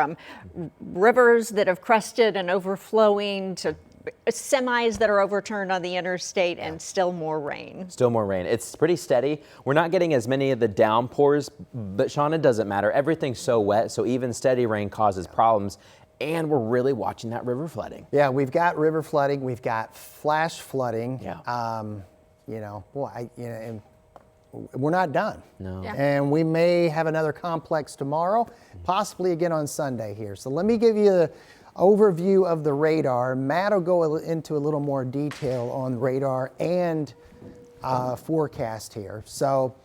From rivers that have crested and overflowing to semis that are overturned on the interstate, and still more rain. Still more rain. It's pretty steady. We're not getting as many of the downpours, but Sean, it doesn't matter. Everything's so wet, so even steady rain causes problems. And we're really watching that river flooding. Yeah, we've got river flooding. We've got flash flooding. Yeah. And we're not done. No. Yeah. And we may have another complex tomorrow, possibly again on Sunday here. So let me give you the overview of the radar. Matt will go into a little more detail on radar and forecast here. So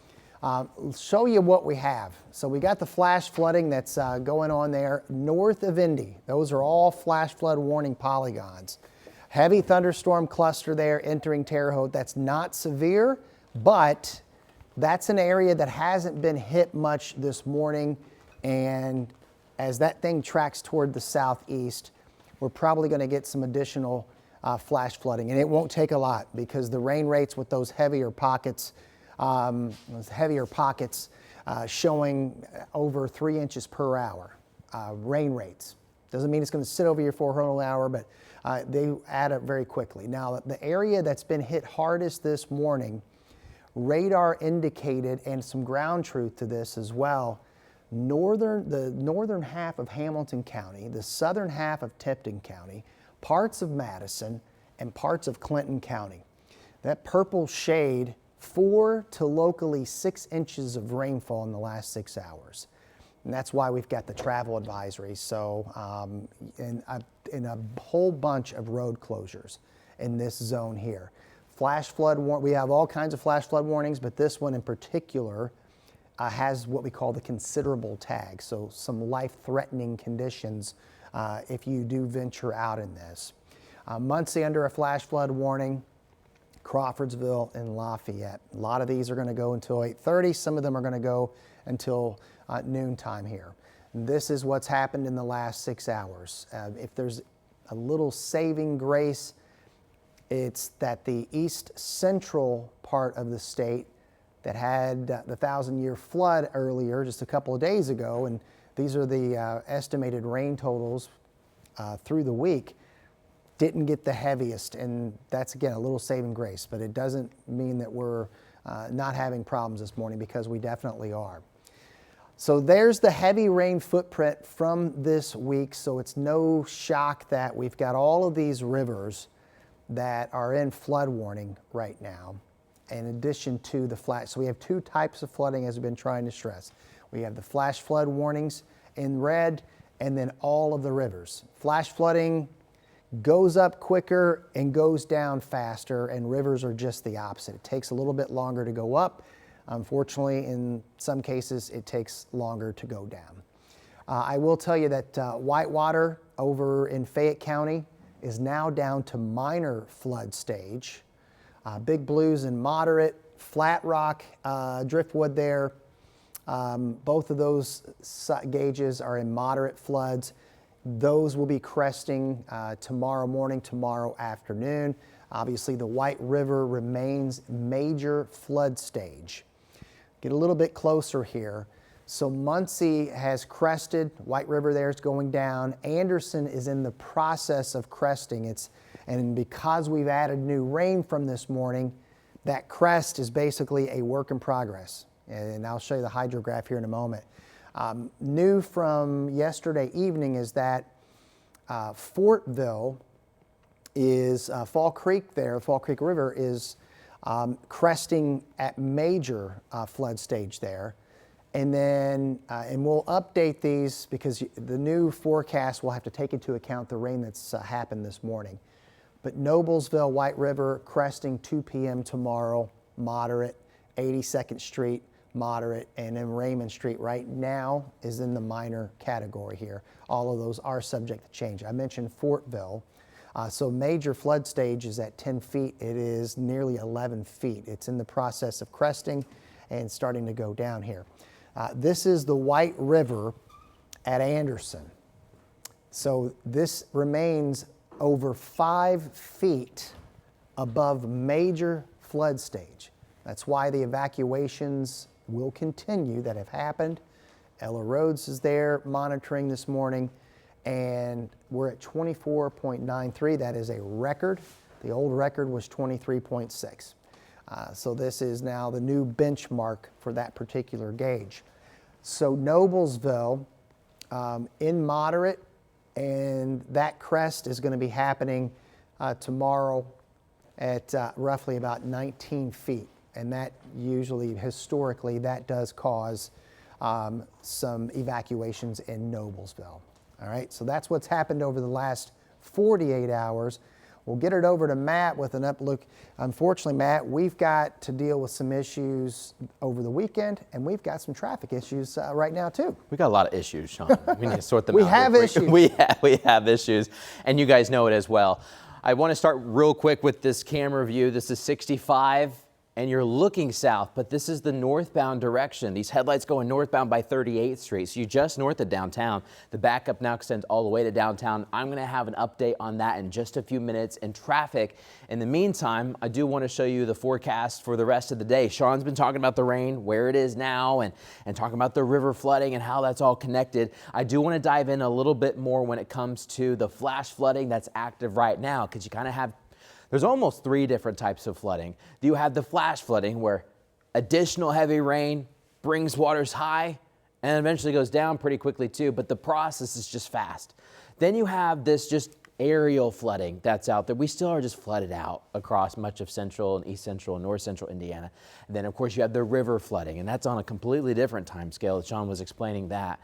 show you what we have. So we got the flash flooding that's going on there north of Indy. Those are all flash flood warning polygons. Heavy thunderstorm cluster there entering Terre Haute. That's not severe, but that's an area that hasn't been hit much this morning, and as that thing tracks toward the southeast, we're probably going to get some additional flash flooding, and it won't take a lot because the rain rates with those heavier pockets showing over 3 inches per hour rain rates. Doesn't mean it's going to sit over your 400 hour, but they add up very quickly. Now, the area that's been hit hardest this morning, radar indicated, and some ground truth to this as well, the northern half of Hamilton County, the southern half of Tipton County, parts of Madison, and parts of Clinton County. That purple shade, 4 to locally 6 inches of rainfall in the last 6 hours. And that's why we've got the travel advisory. So, in a whole bunch of road closures in this zone here. Flash flood, we have all kinds of flash flood warnings, but this one in particular has what we call the considerable tag. So some life-threatening conditions if you do venture out in this. Muncie under a flash flood warning, Crawfordsville and Lafayette. A lot of these are going to go until 8:30. Some of them are going to go until noontime here. And this is what's happened in the last 6 hours. If there's a little saving grace, it's that the east central part of the state that had the 1,000-year flood earlier, just a couple of days ago, and these are the estimated rain totals through the week, didn't get the heaviest, and that's, again, a little saving grace, but it doesn't mean that we're not having problems this morning, because we definitely are. So there's the heavy rain footprint from this week, so it's no shock that we've got all of these rivers that are in flood warning right now, in addition to the flash. So we have two types of flooding, as we've been trying to stress. We have the flash flood warnings in red, and then all of the rivers. Flash flooding goes up quicker and goes down faster, and rivers are just the opposite. It takes a little bit longer to go up. Unfortunately, in some cases, it takes longer to go down. I will tell you that Whitewater over in Fayette County is now down to minor flood stage. Big Blues in moderate, Flat Rock, Driftwood there, both of those gauges are in moderate floods. Those will be cresting tomorrow morning, tomorrow afternoon. Obviously, the White River remains major flood stage. Get a little bit closer here. So Muncie has crested, White River there is going down. Anderson is in the process of cresting. And because we've added new rain from this morning, that crest is basically a work in progress. And I'll show you the hydrograph here in a moment. New from yesterday evening is that Fortville is, Fall Creek there, Fall Creek River is cresting at major flood stage there. And then, and we'll update these because the new forecast will have to take into account the rain that's happened this morning. But Noblesville, White River, cresting 2 p.m. tomorrow, moderate. 82nd Street, moderate. And then Raymond Street right now is in the minor category here. All of those are subject to change. I mentioned Fortville. So major flood stage is at 10 feet. It is nearly 11 feet. It's in the process of cresting and starting to go down here. This is the White River at Anderson. So this remains over 5 feet above major flood stage. That's why the evacuations will continue that have happened, Ella Rhodes is there monitoring this morning, and we're at 24.93. That is a record. The old record was 23.6. So this is now the new benchmark for that particular gauge. So Noblesville in moderate, and that crest is going to be happening tomorrow at roughly about 19 feet. And that usually, historically, that does cause some evacuations in Noblesville. All right, so that's what's happened over the last 48 hours. We'll get it over to Matt with an uplook. Unfortunately, Matt, we've got to deal with some issues over the weekend, and we've got some traffic issues right now too. We got a lot of issues, Sean. We need to sort them out. We have issues. We have issues, and you guys know it as well. I want to start real quick with this camera view. This is 65. And you're looking south, but this is the northbound direction. These headlights going northbound by 38th Street. So you're just north of downtown. The backup now extends all the way to downtown. I'm going to have an update on that in just a few minutes in traffic. In the meantime, I do want to show you the forecast for the rest of the day. Sean's been talking about the rain, where it is now, and talking about the river flooding and how that's all connected. I do want to dive in a little bit more when it comes to the flash flooding that's active right now, because you kind of have there's almost 3 different types of flooding. You have the flash flooding, where additional heavy rain brings waters high and eventually goes down pretty quickly too, but the process is just fast. Then you have this just aerial flooding that's out there. We still are just flooded out across much of central and east central and north central Indiana. And then of course you have the river flooding, and that's on a completely different time scale. Sean was explaining that.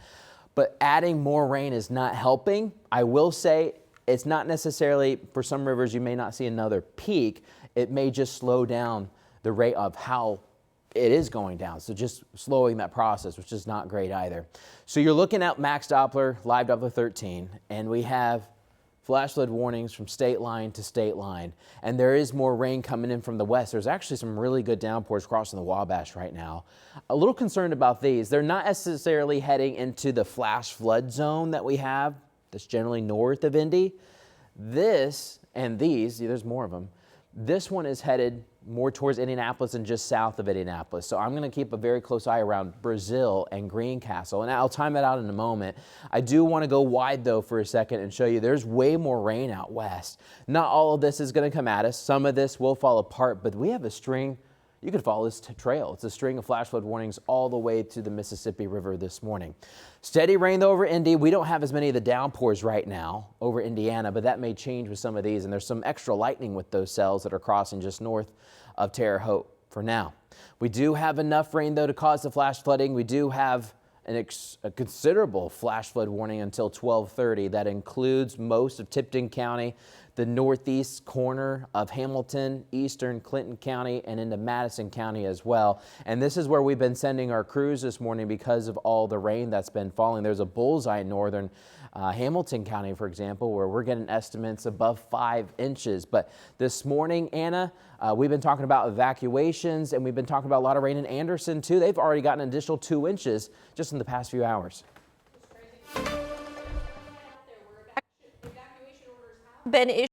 But adding more rain is not helping. I will say, it's not necessarily, for some rivers, you may not see another peak. It may just slow down the rate of how it is going down. So just slowing that process, which is not great either. So you're looking at max Doppler, live Doppler 13, and we have flash flood warnings from state line to state line. And there is more rain coming in from the west. There's actually some really good downpours crossing the Wabash right now. A little concerned about these. They're not necessarily heading into the flash flood zone that we have that's generally north of Indy. This and these, there's more of them. This one is headed more towards Indianapolis and just south of Indianapolis. So I'm going to keep a very close eye around Brazil and Greencastle, and I'll time that out in a moment. I do want to go wide though for a second and show you there's way more rain out west. Not all of this is going to come at us. Some of this will fall apart, but we have a string. You could follow this trail. It's a string of flash flood warnings all the way to the Mississippi River this morning. Steady rain though over Indy. We don't have as many of the downpours right now over Indiana, but that may change with some of these. And there's some extra lightning with those cells that are crossing just north of Terre Haute for now. We do have enough rain though to cause the flash flooding. We do have a considerable flash flood warning until 12:30. That includes most of Tipton County, the northeast corner of Hamilton, eastern Clinton County, and into Madison County as well. And this is where we've been sending our crews this morning because of all the rain that's been falling. There's a bullseye in northern Hamilton County, for example, where we're getting estimates above 5 inches. But this morning, Anna, we've been talking about evacuations, and we've been talking about a lot of rain in Anderson too. They've already gotten an additional 2 inches just in the past few hours. Been issued